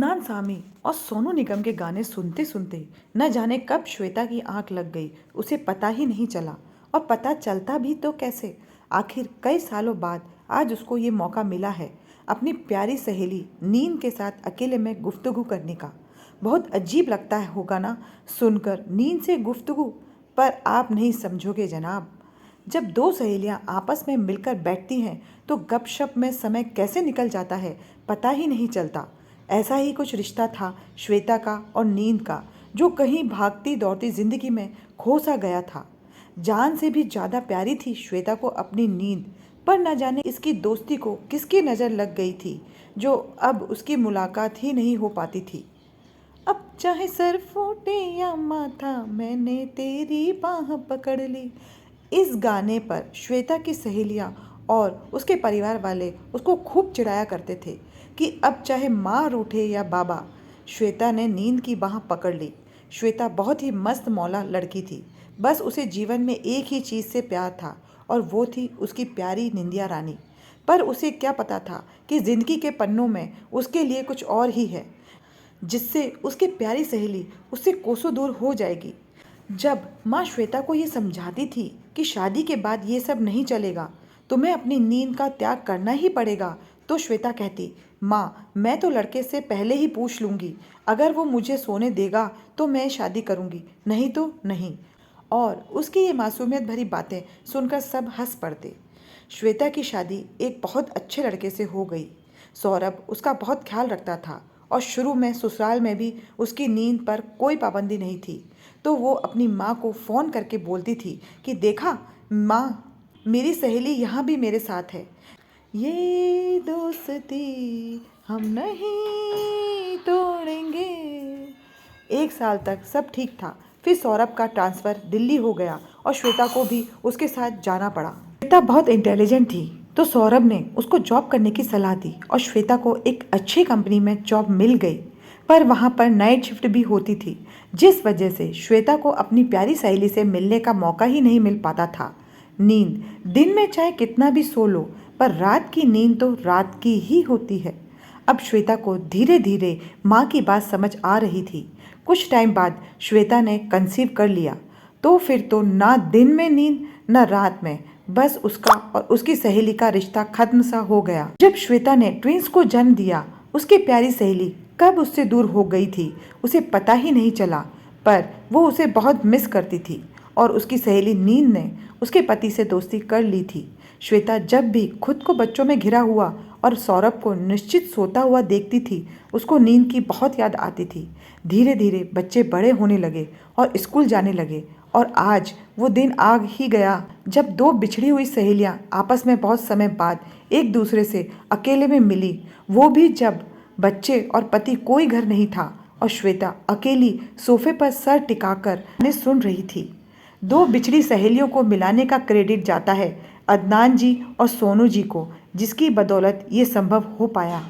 अदनान सामी और सोनू निगम के गाने सुनते सुनते न जाने कब श्वेता की आंख लग गई। उसे पता ही नहीं चला, और पता चलता भी तो कैसे। आखिर कई सालों बाद आज उसको ये मौका मिला है अपनी प्यारी सहेली नींद के साथ अकेले में गुफ्तगू करने का। बहुत अजीब लगता है होगा ना सुनकर नींद से गुफ्तगू, पर आप नहीं समझोगे जनाब। जब दो सहेलियां आपस में मिलकर बैठती हैं तो गपशप में समय कैसे निकल जाता है पता ही नहीं चलता। ऐसा ही कुछ रिश्ता था श्वेता का और नींद का, जो कहीं भागती दौड़ती जिंदगी में खो सा गया था। जान से भी ज़्यादा प्यारी थी श्वेता को अपनी नींद, पर न जाने इसकी दोस्ती को किसकी नज़र लग गई थी, जो अब उसकी मुलाकात ही नहीं हो पाती थी। अब चाहे सर फूटे या माथा, मैंने तेरी बाह पकड़ ली। इस गाने पर श्वेता की सहेलियां और उसके परिवार वाले उसको खूब चिढ़ाया करते थे कि अब चाहे माँ रूठे या बाबा, श्वेता ने नींद की बाह पकड़ ली। श्वेता बहुत ही मस्त मौला लड़की थी। बस उसे जीवन में एक ही चीज़ से प्यार था, और वो थी उसकी प्यारी निंदिया रानी। पर उसे क्या पता था कि ज़िंदगी के पन्नों में उसके लिए कुछ और ही है, जिससे उसकी प्यारी सहेली उससे कोसों दूर हो जाएगी। जब माँ श्वेता को ये समझाती थी कि शादी के बाद ये सब नहीं चलेगा, तुम्हें अपनी नींद का त्याग करना ही पड़ेगा, तो श्वेता कहती, माँ मैं तो लड़के से पहले ही पूछ लूँगी, अगर वो मुझे सोने देगा तो मैं शादी करूँगी, नहीं तो नहीं। और उसकी ये मासूमियत भरी बातें सुनकर सब हंस पड़ते। श्वेता की शादी एक बहुत अच्छे लड़के से हो गई। सौरभ उसका बहुत ख्याल रखता था, और शुरू में ससुराल में भी उसकी नींद पर कोई पाबंदी नहीं थी। तो वो अपनी माँ को फ़ोन करके बोलती थी कि देखा माँ, मेरी सहेली यहाँ भी मेरे साथ है, ये दोस्ती हम नहीं तोड़ेंगे। एक साल तक सब ठीक था। फिर सौरभ का ट्रांसफ़र दिल्ली हो गया और श्वेता को भी उसके साथ जाना पड़ा। श्वेता बहुत इंटेलिजेंट थी, तो सौरभ ने उसको जॉब करने की सलाह दी और श्वेता को एक अच्छी कंपनी में जॉब मिल गई। पर वहाँ पर नाइट शिफ्ट भी होती थी, जिस वजह से श्वेता को अपनी प्यारी सहेली से मिलने का मौका ही नहीं मिल पाता था। नींद दिन में चाहे कितना भी सो लो, पर रात की नींद तो रात की ही होती है। अब श्वेता को धीरे धीरे माँ की बात समझ आ रही थी। कुछ टाइम बाद श्वेता ने कंसीव कर लिया, तो फिर तो ना दिन में नींद न रात में, बस उसका और उसकी सहेली का रिश्ता खत्म सा हो गया। जब श्वेता ने ट्विंस को जन्म दिया, उसकी प्यारी सहेली कब उससे दूर हो गई थी उसे पता ही नहीं चला, पर वो उसे बहुत मिस करती थी। और उसकी सहेली नींद ने उसके पति से दोस्ती कर ली थी। श्वेता जब भी खुद को बच्चों में घिरा हुआ और सौरभ को निश्चित सोता हुआ देखती थी, उसको नींद की बहुत याद आती थी। धीरे धीरे बच्चे बड़े होने लगे और स्कूल जाने लगे, और आज वो दिन आ ही गया जब दो बिछड़ी हुई सहेलियां आपस में बहुत समय बाद एक दूसरे से अकेले में मिली, वो भी जब बच्चे और पति कोई घर नहीं था और श्वेता अकेली सोफे पर सर टिकाकर उन्हें सुन रही थी। दो बिछड़ी सहेलियों को मिलाने का क्रेडिट जाता है अदनान जी और सोनू जी को, जिसकी बदौलत ये संभव हो पाया।